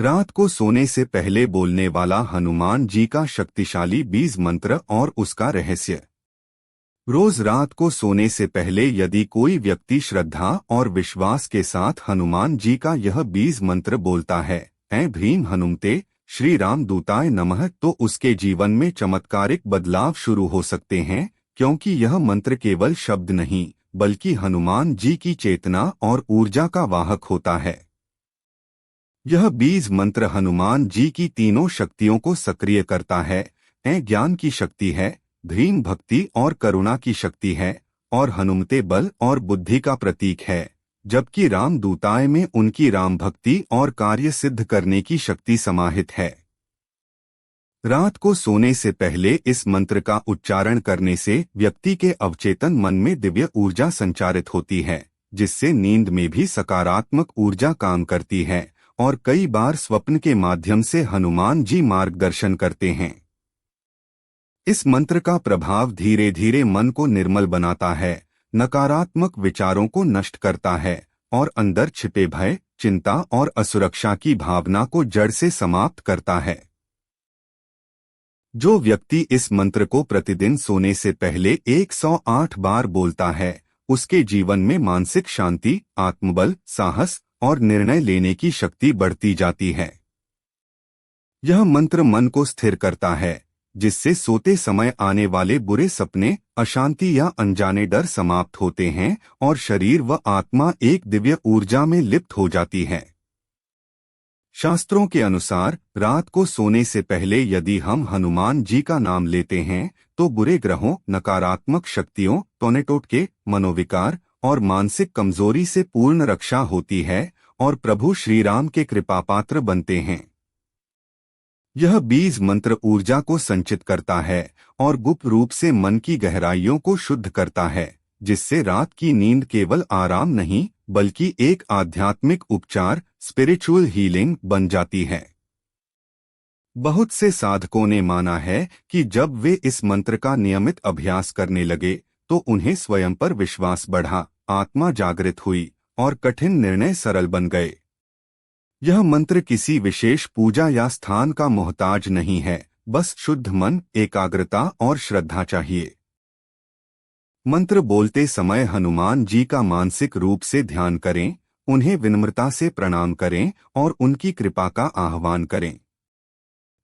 रात को सोने से पहले बोलने वाला हनुमान जी का शक्तिशाली बीज मंत्र और उसका रहस्य। रोज रात को सोने से पहले यदि कोई व्यक्ति श्रद्धा और विश्वास के साथ हनुमान जी का यह बीज मंत्र बोलता है, ऐं भ्रीम हनुमते श्री राम दूताय नमः, तो उसके जीवन में चमत्कारिक बदलाव शुरू हो सकते हैं, क्योंकि यह मंत्र केवल शब्द नहीं बल्कि हनुमान जी की चेतना और ऊर्जा का वाहक होता है। यह बीज मंत्र हनुमान जी की तीनों शक्तियों को सक्रिय करता है। ऐं ज्ञान की शक्ति है, भ्रीम भक्ति और करुणा की शक्ति है, और हनुमते बल और बुद्धि का प्रतीक है, जबकि रामदूताय में उनकी राम भक्ति और कार्य सिद्ध करने की शक्ति समाहित है। रात को सोने से पहले इस मंत्र का उच्चारण करने से व्यक्ति के अवचेतन मन में दिव्य ऊर्जा संचारित होती है, जिससे नींद में भी सकारात्मक ऊर्जा काम करती है, और कई बार स्वप्न के माध्यम से हनुमान जी मार्गदर्शन करते हैं। इस मंत्र का प्रभाव धीरे धीरे मन को निर्मल बनाता है, नकारात्मक विचारों को नष्ट करता है और अंदर छिपे भय, चिंता और असुरक्षा की भावना को जड़ से समाप्त करता है। जो व्यक्ति इस मंत्र को प्रतिदिन सोने से पहले 108 बार बोलता है, उसके जीवन में मानसिक शांति, आत्मबल, साहस और निर्णय लेने की शक्ति बढ़ती जाती है। यह मंत्र मन को स्थिर करता है, जिससे सोते समय आने वाले बुरे सपने, अशांति या अनजाने डर समाप्त होते हैं और शरीर व आत्मा एक दिव्य ऊर्जा में लिप्त हो जाती है। शास्त्रों के अनुसार रात को सोने से पहले यदि हम हनुमान जी का नाम लेते हैं तो बुरे ग्रहों, नकारात्मक शक्तियों, टोनेटोटके, मनोविकार और मानसिक कमजोरी से पूर्ण रक्षा होती है और प्रभु श्री राम के कृपापात्र बनते हैं। यह बीज मंत्र ऊर्जा को संचित करता है और गुप्त रूप से मन की गहराइयों को शुद्ध करता है, जिससे रात की नींद केवल आराम नहीं बल्कि एक आध्यात्मिक उपचार, स्पिरिचुअल हीलिंग बन जाती है। बहुत से साधकों ने माना है कि जब वे इस मंत्र का नियमित अभ्यास करने लगे तो उन्हें स्वयं पर विश्वास बढ़ा, आत्मा जागृत हुई और कठिन निर्णय सरल बन गए। यह मंत्र किसी विशेष पूजा या स्थान का मोहताज नहीं है, बस शुद्ध मन, एकाग्रता और श्रद्धा चाहिए। मंत्र बोलते समय हनुमान जी का मानसिक रूप से ध्यान करें, उन्हें विनम्रता से प्रणाम करें और उनकी कृपा का आह्वान करें।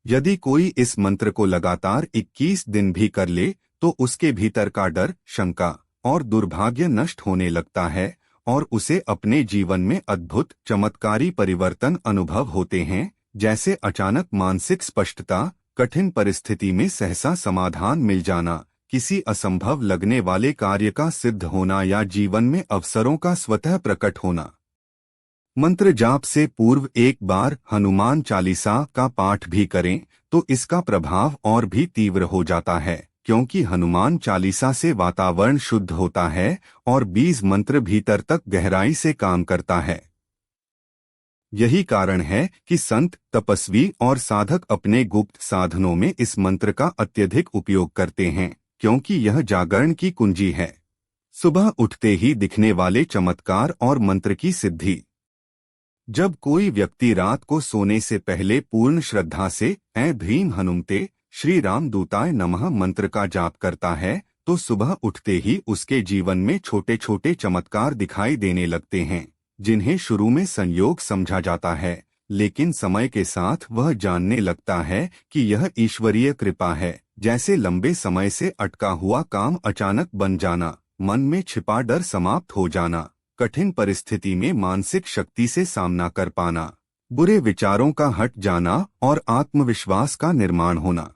यदि कोई इस मंत्र को लगातार 21 दिन भी कर ले तो उसके भीतर का डर, शंका और दुर्भाग्य नष्ट होने लगता है और उसे अपने जीवन में अद्भुत चमत्कारी परिवर्तन अनुभव होते हैं, जैसे अचानक मानसिक स्पष्टता, कठिन परिस्थिति में सहसा समाधान मिल जाना, किसी असंभव लगने वाले कार्य का सिद्ध होना या जीवन में अवसरों का स्वतः प्रकट होना। मंत्र जाप से पूर्व एक बार हनुमान चालीसा का पाठ भी करें तो इसका प्रभाव और भी तीव्र हो जाता है, क्योंकि हनुमान चालीसा से वातावरण शुद्ध होता है और बीज मंत्र भीतर तक गहराई से काम करता है। यही कारण है कि संत, तपस्वी और साधक अपने गुप्त साधनों में इस मंत्र का अत्यधिक उपयोग करते हैं, क्योंकि यह जागरण की कुंजी है। सुबह उठते ही दिखने वाले चमत्कार और मंत्र की सिद्धि। जब कोई व्यक्ति रात को सोने से पहले पूर्ण श्रद्धा से ऐं भ्रीम हनुमते श्री राम दूताय नमः मंत्र का जाप करता है तो सुबह उठते ही उसके जीवन में छोटे छोटे चमत्कार दिखाई देने लगते हैं, जिन्हें शुरू में संयोग समझा जाता है, लेकिन समय के साथ वह जानने लगता है कि यह ईश्वरीय कृपा है, जैसे लंबे समय से अटका हुआ काम अचानक बन जाना, मन में छिपा डर समाप्त हो जाना, कठिन परिस्थिति में मानसिक शक्ति से सामना कर पाना, बुरे विचारों का हट जाना और आत्मविश्वास का निर्माण होना।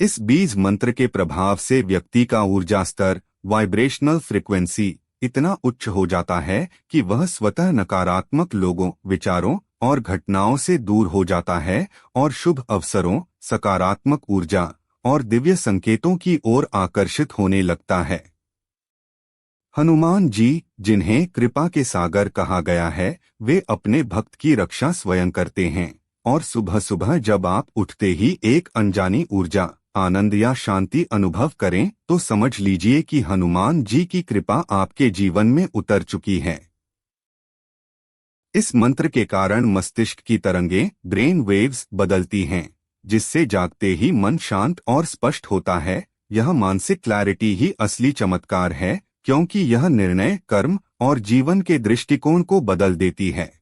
इस बीज मंत्र के प्रभाव से व्यक्ति का ऊर्जा स्तर, वाइब्रेशनल फ्रीक्वेंसी इतना उच्च हो जाता है कि वह स्वतः नकारात्मक लोगों, विचारों और घटनाओं से दूर हो जाता है और शुभ अवसरों, सकारात्मक ऊर्जा और दिव्य संकेतों की ओर आकर्षित होने लगता है। हनुमान जी, जिन्हें कृपा के सागर कहा गया है, वे अपने भक्त की रक्षा स्वयं करते हैं और सुबह सुबह जब आप उठते ही एक अनजानी ऊर्जा, आनंद या शांति अनुभव करें तो समझ लीजिए कि हनुमान जी की कृपा आपके जीवन में उतर चुकी है। इस मंत्र के कारण मस्तिष्क की तरंगें ब्रेन वेव्स बदलती हैं, जिससे जागते ही मन शांत और स्पष्ट होता है। यह मानसिक क्लैरिटी ही असली चमत्कार है, क्योंकि यह निर्णय, कर्म और जीवन के दृष्टिकोण को बदल देती है।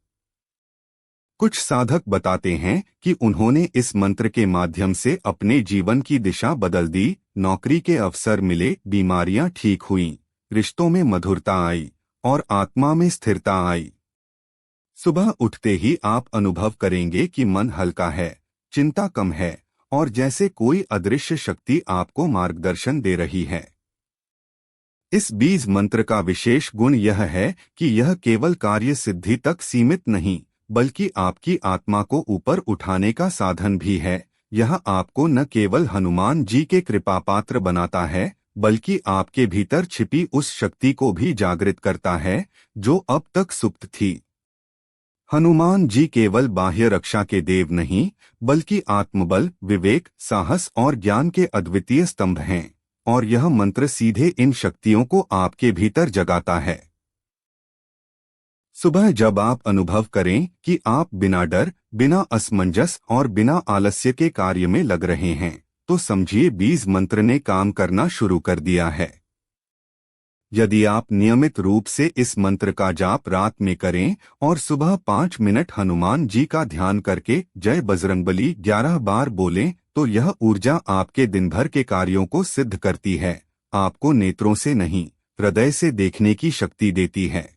कुछ साधक बताते हैं कि उन्होंने इस मंत्र के माध्यम से अपने जीवन की दिशा बदल दी, नौकरी के अवसर मिले, बीमारियां ठीक हुईं, रिश्तों में मधुरता आई और आत्मा में स्थिरता आई। सुबह उठते ही आप अनुभव करेंगे कि मन हल्का है, चिंता कम है और जैसे कोई अदृश्य शक्ति आपको मार्गदर्शन दे रही है। इस बीज मंत्र का विशेष गुण यह है कि यह केवल कार्य सिद्धि तक सीमित नहीं, बल्कि आपकी आत्मा को ऊपर उठाने का साधन भी है। यह आपको न केवल हनुमान जी के कृपा पात्र बनाता है, बल्कि आपके भीतर छिपी उस शक्ति को भी जागृत करता है जो अब तक सुप्त थी। हनुमान जी केवल बाह्य रक्षा के देव नहीं, बल्कि आत्मबल, विवेक, साहस और ज्ञान के अद्वितीय स्तंभ हैं, और यह मंत्र सीधे इन शक्तियों को आपके भीतर जगाता है। सुबह जब आप अनुभव करें कि आप बिना डर, बिना असमंजस और बिना आलस्य के कार्य में लग रहे हैं, तो समझिए बीज मंत्र ने काम करना शुरू कर दिया है। यदि आप नियमित रूप से इस मंत्र का जाप रात में करें और सुबह 5 मिनट हनुमान जी का ध्यान करके जय बजरंगबली 11 बार बोलें, तो यह ऊर्जा आपके दिन भर के कार्यों को सिद्ध करती है, आपको नेत्रों से नहीं, हृदय से देखने की शक्ति देती है।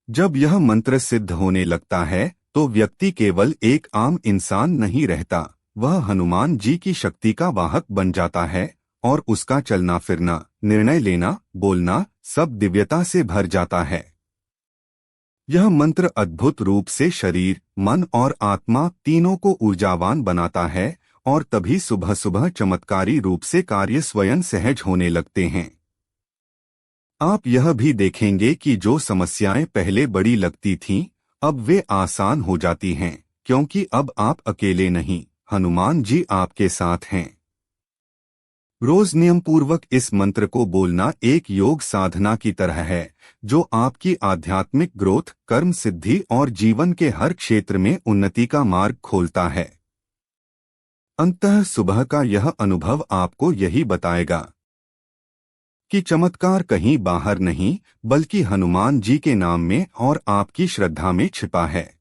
जब यह मंत्र सिद्ध होने लगता है, तो व्यक्ति केवल एक आम इंसान नहीं रहता, वह हनुमान जी की शक्ति का वाहक बन जाता है और उसका चलना फिरना, निर्णय लेना, बोलना सब दिव्यता से भर जाता है। यह मंत्र अद्भुत रूप से शरीर, मन और आत्मा तीनों को ऊर्जावान बनाता है और तभी सुबह सुबह चमत्कारी रूप से कार्य स्वयं सहज होने लगते हैं। आप यह भी देखेंगे कि जो समस्याएं पहले बड़ी लगती थीं, अब वे आसान हो जाती हैं, क्योंकि अब आप अकेले नहीं, हनुमान जी आपके साथ हैं। रोज नियम पूर्वक इस मंत्र को बोलना एक योग साधना की तरह है, जो आपकी आध्यात्मिक ग्रोथ, कर्म सिद्धि और जीवन के हर क्षेत्र में उन्नति का मार्ग खोलता है। अंततः सुबह का यह अनुभव आपको यही बताएगा कि चमत्कार कहीं बाहर नहीं, बल्कि हनुमान जी के नाम में और आपकी श्रद्धा में छिपा है।